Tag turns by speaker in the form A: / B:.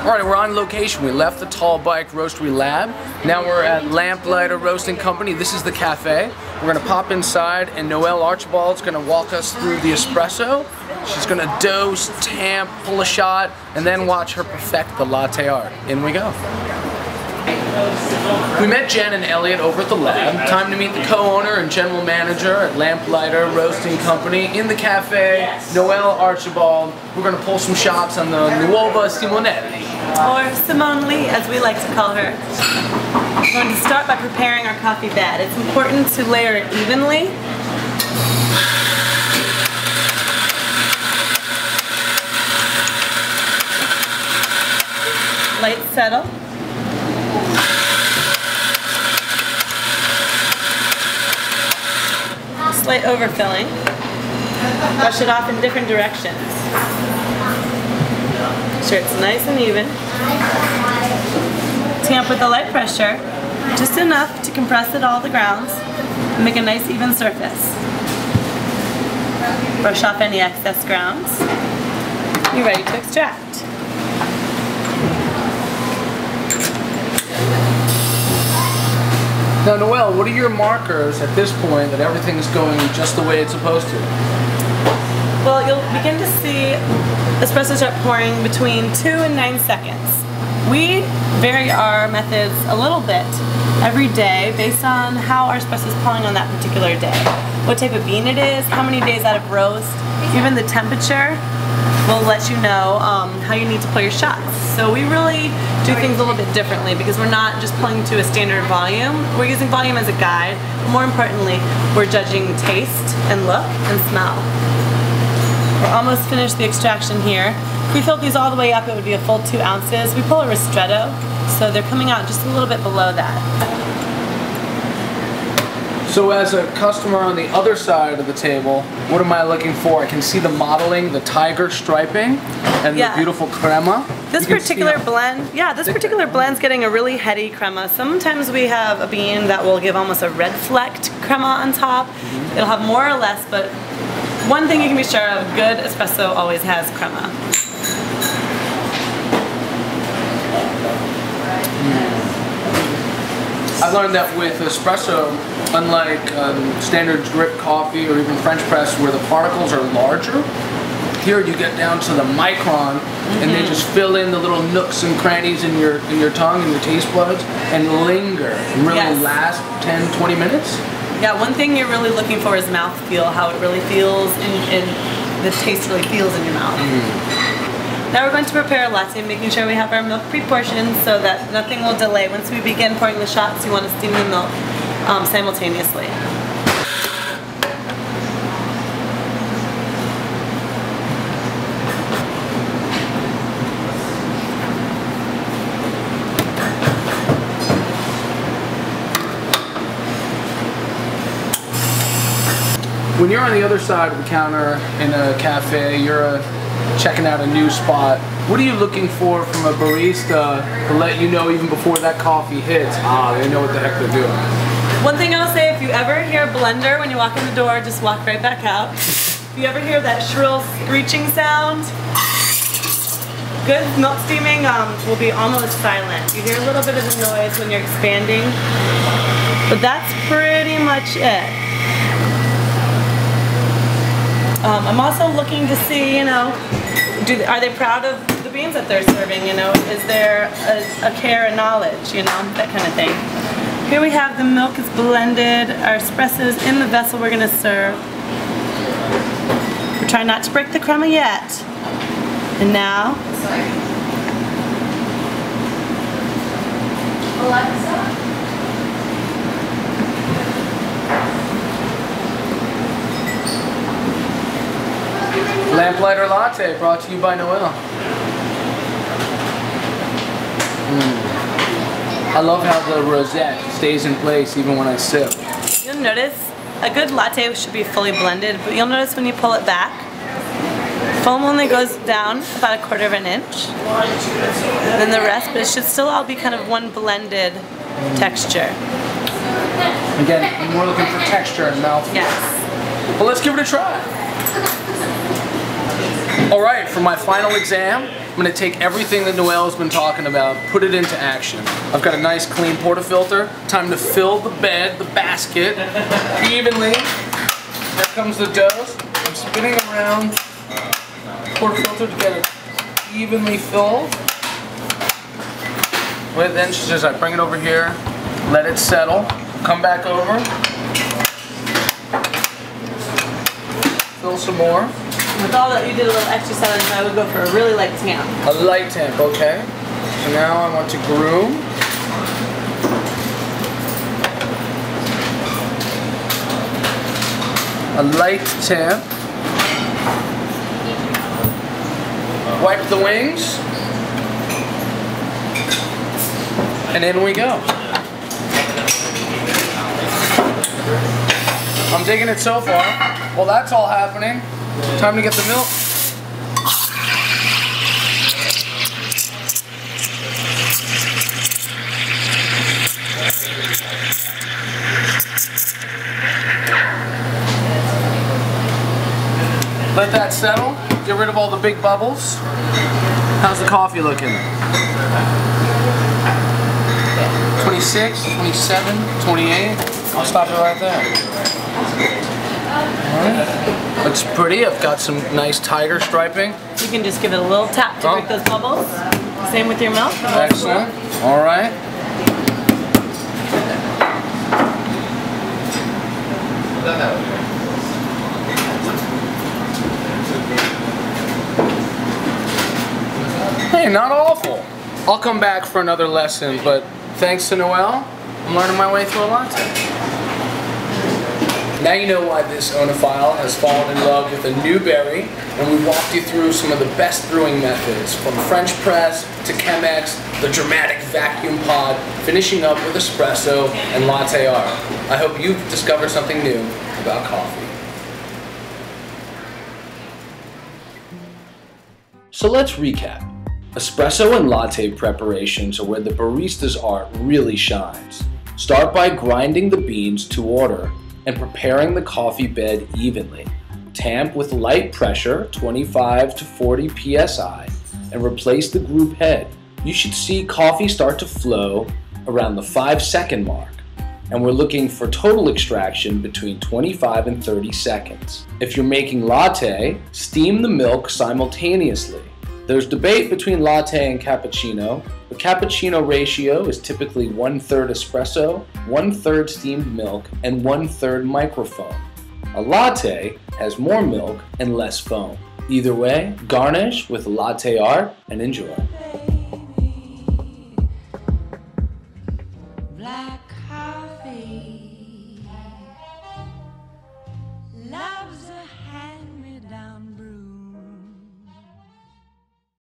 A: Alright, we're on location. We left the Tall Bike Roastery Lab. Now we're at Lamplighter Roasting Company. This is the cafe. We're going to pop inside and Noelle Archibald's going to walk us through the espresso. She's going to dose, tamp, pull a shot, and then watch her perfect the latte art. In we go. We met Jen and Elliot over at the lab. Time to meet the co-owner and general manager at Lamplighter Roasting Company in the cafe, Noelle Archibald. We're going to pull some shots on the Nuova Simonelli.
B: Or Simone Lee, as we like to call her. We're going to start by preparing our coffee bed. It's important to layer it evenly. Light settle. Slight overfilling. Brush it off in different directions. Make sure it's nice and even. Tamp with a light pressure, just enough to compress it all the grounds and make a nice even surface. Brush off any excess grounds. You're ready to extract.
A: Now Noelle, what are your markers at this point that everything's going just the way it's supposed to?
B: Well, you'll begin to see espresso start pouring between 2 and 9 seconds. We vary our methods a little bit every day based on how our espresso is pouring on that particular day. What type of bean it is, how many days out of roast, even the temperature will let you know how you need to pour your shots. So we really do things a little bit differently because we're not just pulling to a standard volume. We're using volume as a guide, but more importantly, we're judging taste and look and smell. We're almost finished the extraction here. If we filled these all the way up, it would be a full 2 ounces. We pull a ristretto, so they're coming out just a little bit below that.
A: So as a customer on the other side of the table, what am I looking for? I can see the modeling, the tiger striping, and the beautiful crema.
B: This particular blend, this particular blend's getting a really heady crema. Sometimes we have a bean that will give almost a red flecked crema on top. It'll have more or less, but one thing you can be sure of, good espresso always has crema.
A: I learned that with espresso, unlike standard drip coffee or even French press where the particles are larger, here you get down to the micron and they just fill in the little nooks and crannies in your tongue and your taste buds and linger and really last 10-20 minutes.
B: Yeah, one thing you're really looking for is mouthfeel, how it really feels and the taste really feels in your mouth. Now we're going to prepare a latte, making sure we have our milk pre-portioned so that nothing will delay. Once we begin pouring the shots, you want to steam the milk simultaneously.
A: When you're on the other side of the counter in a cafe, you're checking out a new spot, what are you looking for from a barista to let you know even before that coffee hits, they know what the heck they're doing?
B: One thing I'll say, if you ever hear a blender when you walk in the door, just walk right back out. If you ever hear that shrill screeching sound, good milk steaming will be almost silent. You hear a little bit of the noise when you're expanding, but that's pretty much it. I'm also looking to see, are they proud of the beans that they're serving, is there a care and knowledge, that kind of thing. Here we have the milk is blended, our espresso's in the vessel we're going to serve. We're trying not to break the crema yet. And now,
A: Lamplighter Latte, brought to you by Noelle. I love how the rosette stays in place even when I sip.
B: You'll notice a good latte should be fully blended, but you'll notice when you pull it back, foam only goes down about 1/4 of an inch. And then the rest, but it should still all be kind of one blended texture.
A: Again, I'm more looking for texture and mouthfeel.
B: Yes.
A: Well, let's give it a try. Alright, for my final exam, I'm gonna take everything that Noelle's been talking about, put it into action. I've got a nice clean portafilter. Time to fill the bed, the basket, evenly. There comes the dough. I'm spinning around the portafilter to get it evenly filled. With inches, I bring it over here, let it settle, come back over, fill some more.
B: With all that, you did a little extra settling, so I would go for a really light tamp.
A: A light tamp, okay. So now I want to groom. A light tamp. Wipe the wings. And in we go. I'm digging it so far. Well, that's all happening. Time to get the milk. Let that settle. Get rid of all the big bubbles. How's the coffee looking? 26, 27, 28. I'll stop it right there. Alright. Looks pretty. I've got some nice tiger striping.
B: You can just give it a little tap to break those bubbles. Same with your milk.
A: Excellent. Alright. Hey, not awful. I'll come back for another lesson, but thanks to Noelle, I'm learning my way through a latte. Now you know why this oenophile has fallen in love with a new berry, and we walked you through some of the best brewing methods, from French press to Chemex, the dramatic vacuum pod, finishing up with espresso and latte art. I hope you've discovered something new about coffee. So let's recap. Espresso and latte preparations are where the barista's art really shines. Start by grinding the beans to order and preparing the coffee bed evenly. Tamp with light pressure, 25 to 40 psi, and replace the group head. You should see coffee start to flow around the 5-second mark, and we're looking for total extraction between 25 and 30 seconds. If you're making latte, steam the milk simultaneously. There's debate between latte and cappuccino. The cappuccino ratio is typically 1/3 espresso, 1/3 steamed milk, and 1/3 microfoam. A latte has more milk and less foam. Either way, garnish with latte art and enjoy.
C: Black coffee.